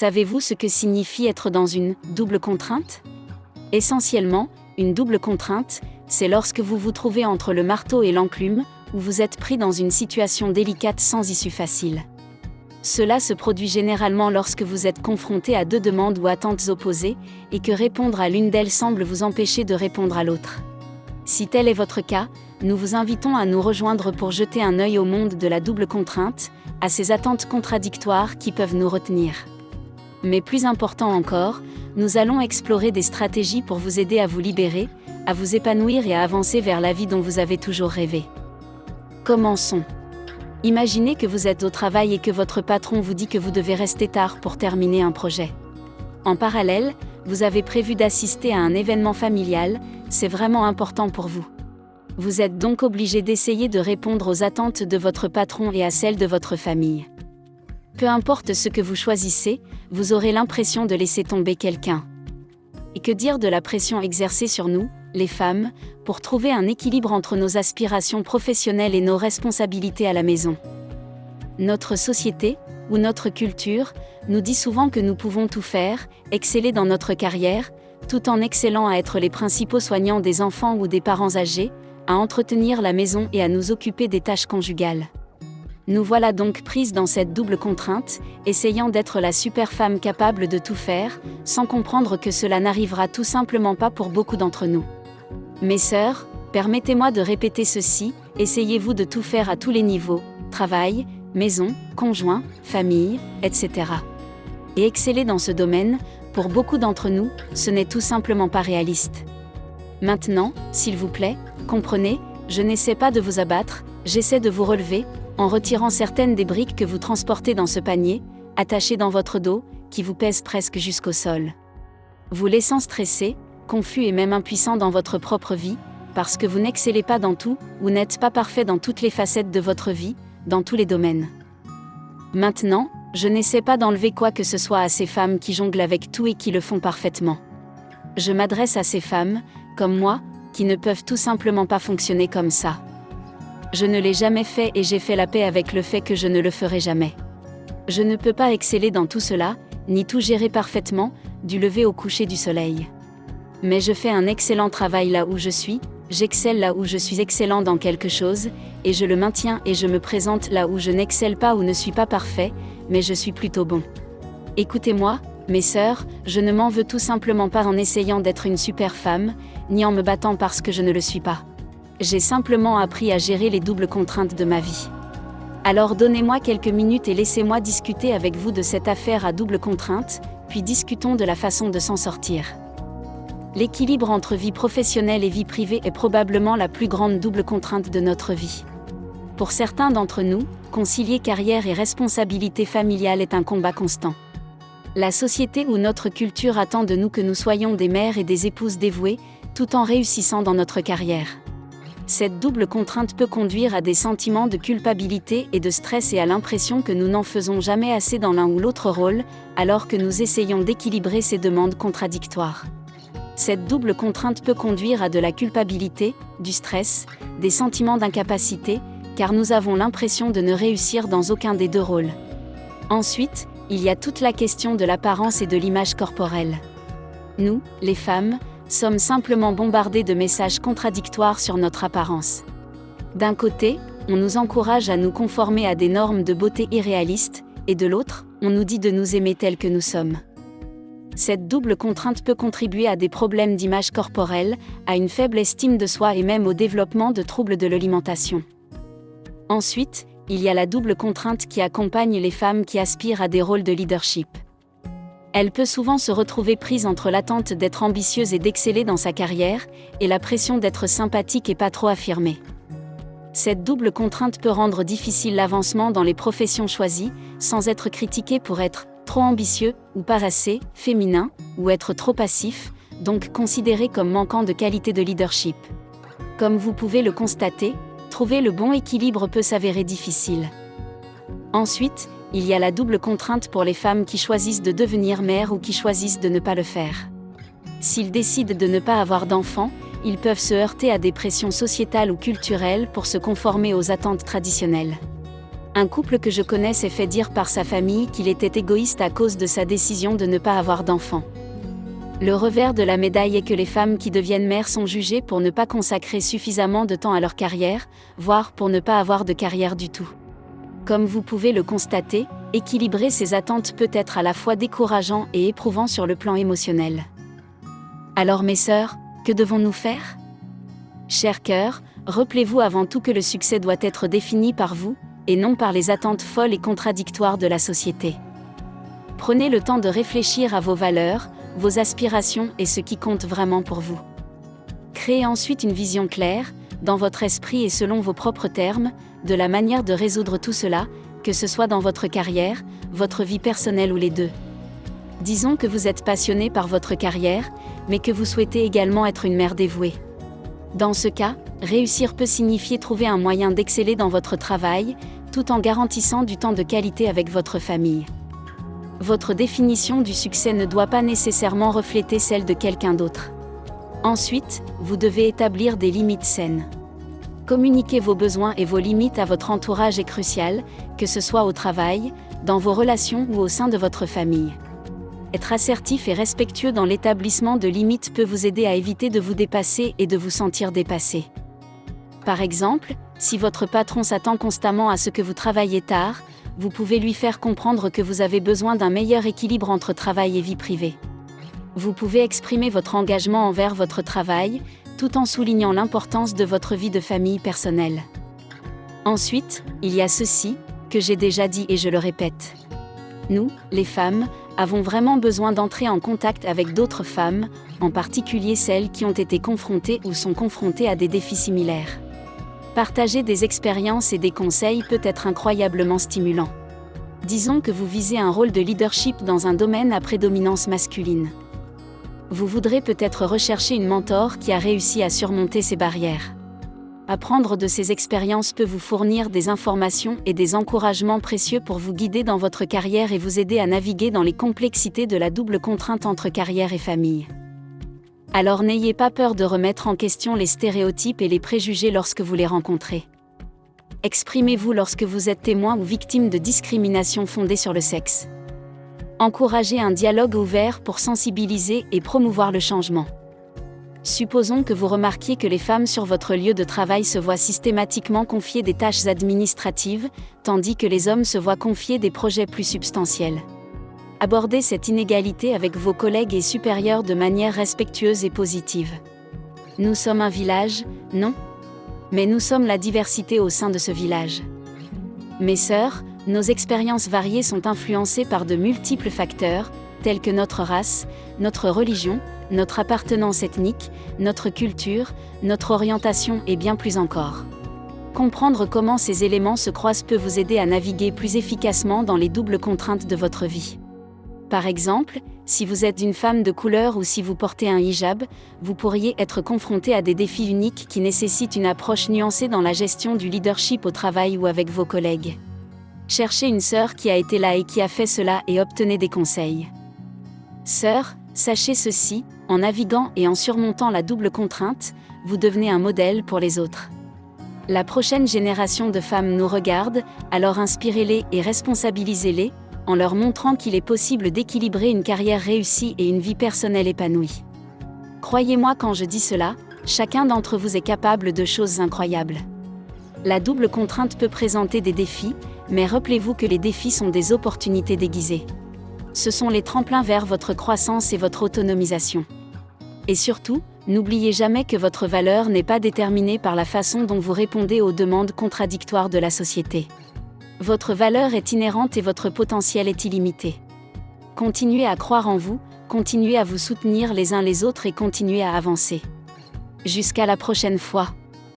Savez-vous ce que signifie être dans une double contrainte ? Essentiellement, une double contrainte, c'est lorsque vous vous trouvez entre le marteau et l'enclume, où vous êtes pris dans une situation délicate sans issue facile. Cela se produit généralement lorsque vous êtes confronté à deux demandes ou attentes opposées, et que répondre à l'une d'elles semble vous empêcher de répondre à l'autre. Si tel est votre cas, nous vous invitons à nous rejoindre pour jeter un œil au monde de la double contrainte, à ces attentes contradictoires qui peuvent nous retenir. Mais plus important encore, nous allons explorer des stratégies pour vous aider à vous libérer, à vous épanouir et à avancer vers la vie dont vous avez toujours rêvé. Commençons. Imaginez que vous êtes au travail et que votre patron vous dit que vous devez rester tard pour terminer un projet. En parallèle, vous avez prévu d'assister à un événement familial, c'est vraiment important pour vous. Vous êtes donc obligé d'essayer de répondre aux attentes de votre patron et à celles de votre famille. Peu importe ce que vous choisissez, vous aurez l'impression de laisser tomber quelqu'un. Et que dire de la pression exercée sur nous, les femmes, pour trouver un équilibre entre nos aspirations professionnelles et nos responsabilités à la maison. Notre société, ou notre culture, nous dit souvent que nous pouvons tout faire, exceller dans notre carrière, tout en excellant à être les principaux soignants des enfants ou des parents âgés, à entretenir la maison et à nous occuper des tâches conjugales. Nous voilà donc prises dans cette double contrainte, essayant d'être la super femme capable de tout faire, sans comprendre que cela n'arrivera tout simplement pas pour beaucoup d'entre nous. Mes sœurs, permettez-moi de répéter ceci, essayez-vous de tout faire à tous les niveaux, travail, maison, conjoint, famille, etc. Et exceller dans ce domaine, pour beaucoup d'entre nous, ce n'est tout simplement pas réaliste. Maintenant, s'il vous plaît, comprenez, je n'essaie pas de vous abattre, j'essaie de vous relever, en retirant certaines des briques que vous transportez dans ce panier, attachées dans votre dos, qui vous pèsent presque jusqu'au sol. Vous laissant stressé, confus et même impuissant dans votre propre vie, parce que vous n'excellez pas dans tout, ou n'êtes pas parfait dans toutes les facettes de votre vie, dans tous les domaines. Maintenant, je n'essaie pas d'enlever quoi que ce soit à ces femmes qui jonglent avec tout et qui le font parfaitement. Je m'adresse à ces femmes, comme moi, qui ne peuvent tout simplement pas fonctionner comme ça. Je ne l'ai jamais fait et j'ai fait la paix avec le fait que je ne le ferai jamais. Je ne peux pas exceller dans tout cela, ni tout gérer parfaitement, du lever au coucher du soleil. Mais je fais un excellent travail là où je suis, j'excelle là où je suis excellent dans quelque chose, et je le maintiens et je me présente là où je n'excelle pas ou ne suis pas parfait, mais je suis plutôt bon. Écoutez-moi, mes sœurs, je ne m'en veux tout simplement pas en essayant d'être une super femme, ni en me battant parce que je ne le suis pas. J'ai simplement appris à gérer les doubles contraintes de ma vie. Alors donnez-moi quelques minutes et laissez-moi discuter avec vous de cette affaire à double contrainte, puis discutons de la façon de s'en sortir. L'équilibre entre vie professionnelle et vie privée est probablement la plus grande double contrainte de notre vie. Pour certains d'entre nous, concilier carrière et responsabilité familiale est un combat constant. La société ou notre culture attend de nous que nous soyons des mères et des épouses dévouées, tout en réussissant dans notre carrière. Cette double contrainte peut conduire à des sentiments de culpabilité et de stress et à l'impression que nous n'en faisons jamais assez dans l'un ou l'autre rôle, alors que nous essayons d'équilibrer ces demandes contradictoires. Cette double contrainte peut conduire à de la culpabilité, du stress, des sentiments d'incapacité, car nous avons l'impression de ne réussir dans aucun des deux rôles. Ensuite, il y a toute la question de l'apparence et de l'image corporelle. Nous, les femmes, sommes simplement bombardés de messages contradictoires sur notre apparence. D'un côté, on nous encourage à nous conformer à des normes de beauté irréalistes, et de l'autre, on nous dit de nous aimer tels que nous sommes. Cette double contrainte peut contribuer à des problèmes d'image corporelle, à une faible estime de soi et même au développement de troubles de l'alimentation. Ensuite, il y a la double contrainte qui accompagne les femmes qui aspirent à des rôles de leadership. Elle peut souvent se retrouver prise entre l'attente d'être ambitieuse et d'exceller dans sa carrière, et la pression d'être sympathique et pas trop affirmée. Cette double contrainte peut rendre difficile l'avancement dans les professions choisies, sans être critiqué pour être trop ambitieux, ou pas assez féminin, ou être trop passif, donc considéré comme manquant de qualité de leadership. Comme vous pouvez le constater, trouver le bon équilibre peut s'avérer difficile. Ensuite, il y a la double contrainte pour les femmes qui choisissent de devenir mères ou qui choisissent de ne pas le faire. S'ils décident de ne pas avoir d'enfants, ils peuvent se heurter à des pressions sociétales ou culturelles pour se conformer aux attentes traditionnelles. Un couple que je connais s'est fait dire par sa famille qu'il était égoïste à cause de sa décision de ne pas avoir d'enfants. Le revers de la médaille est que les femmes qui deviennent mères sont jugées pour ne pas consacrer suffisamment de temps à leur carrière, voire pour ne pas avoir de carrière du tout. Comme vous pouvez le constater, équilibrer ces attentes peut être à la fois décourageant et éprouvant sur le plan émotionnel. Alors mes sœurs, que devons-nous faire ? Chers cœurs, rappelez-vous avant tout que le succès doit être défini par vous, et non par les attentes folles et contradictoires de la société. Prenez le temps de réfléchir à vos valeurs, vos aspirations et ce qui compte vraiment pour vous. Créez ensuite une vision claire, dans votre esprit et selon vos propres termes, de la manière de résoudre tout cela, que ce soit dans votre carrière, votre vie personnelle ou les deux. Disons que vous êtes passionné par votre carrière, mais que vous souhaitez également être une mère dévouée. Dans ce cas, réussir peut signifier trouver un moyen d'exceller dans votre travail, tout en garantissant du temps de qualité avec votre famille. Votre définition du succès ne doit pas nécessairement refléter celle de quelqu'un d'autre. Ensuite, vous devez établir des limites saines. Communiquer vos besoins et vos limites à votre entourage est crucial, que ce soit au travail, dans vos relations ou au sein de votre famille. Être assertif et respectueux dans l'établissement de limites peut vous aider à éviter de vous dépasser et de vous sentir dépassé. Par exemple, si votre patron s'attend constamment à ce que vous travaillez tard, vous pouvez lui faire comprendre que vous avez besoin d'un meilleur équilibre entre travail et vie privée. Vous pouvez exprimer votre engagement envers votre travail, tout en soulignant l'importance de votre vie de famille personnelle. Ensuite, il y a ceci, que j'ai déjà dit et je le répète. Nous, les femmes, avons vraiment besoin d'entrer en contact avec d'autres femmes, en particulier celles qui ont été confrontées ou sont confrontées à des défis similaires. Partager des expériences et des conseils peut être incroyablement stimulant. Disons que vous visez un rôle de leadership dans un domaine à prédominance masculine. Vous voudrez peut-être rechercher une mentor qui a réussi à surmonter ces barrières. Apprendre de ces expériences peut vous fournir des informations et des encouragements précieux pour vous guider dans votre carrière et vous aider à naviguer dans les complexités de la double contrainte entre carrière et famille. Alors n'ayez pas peur de remettre en question les stéréotypes et les préjugés lorsque vous les rencontrez. Exprimez-vous lorsque vous êtes témoin ou victime de discrimination fondée sur le sexe. Encouragez un dialogue ouvert pour sensibiliser et promouvoir le changement. Supposons que vous remarquiez que les femmes sur votre lieu de travail se voient systématiquement confier des tâches administratives, tandis que les hommes se voient confier des projets plus substantiels. Abordez cette inégalité avec vos collègues et supérieurs de manière respectueuse et positive. Nous sommes un village, non ? Mais nous sommes la diversité au sein de ce village. Mes sœurs, nos expériences variées sont influencées par de multiples facteurs, tels que notre race, notre religion, notre appartenance ethnique, notre culture, notre orientation et bien plus encore. Comprendre comment ces éléments se croisent peut vous aider à naviguer plus efficacement dans les doubles contraintes de votre vie. Par exemple, si vous êtes une femme de couleur ou si vous portez un hijab, vous pourriez être confronté à des défis uniques qui nécessitent une approche nuancée dans la gestion du leadership au travail ou avec vos collègues. Cherchez une sœur qui a été là et qui a fait cela et obtenez des conseils. Sœurs, sachez ceci, en naviguant et en surmontant la double contrainte, vous devenez un modèle pour les autres. La prochaine génération de femmes nous regarde, alors inspirez-les et responsabilisez-les, en leur montrant qu'il est possible d'équilibrer une carrière réussie et une vie personnelle épanouie. Croyez-moi quand je dis cela, chacun d'entre vous est capable de choses incroyables. La double contrainte peut présenter des défis, mais rappelez-vous que les défis sont des opportunités déguisées. Ce sont les tremplins vers votre croissance et votre autonomisation. Et surtout, n'oubliez jamais que votre valeur n'est pas déterminée par la façon dont vous répondez aux demandes contradictoires de la société. Votre valeur est inhérente et votre potentiel est illimité. Continuez à croire en vous, continuez à vous soutenir les uns les autres et continuez à avancer. Jusqu'à la prochaine fois.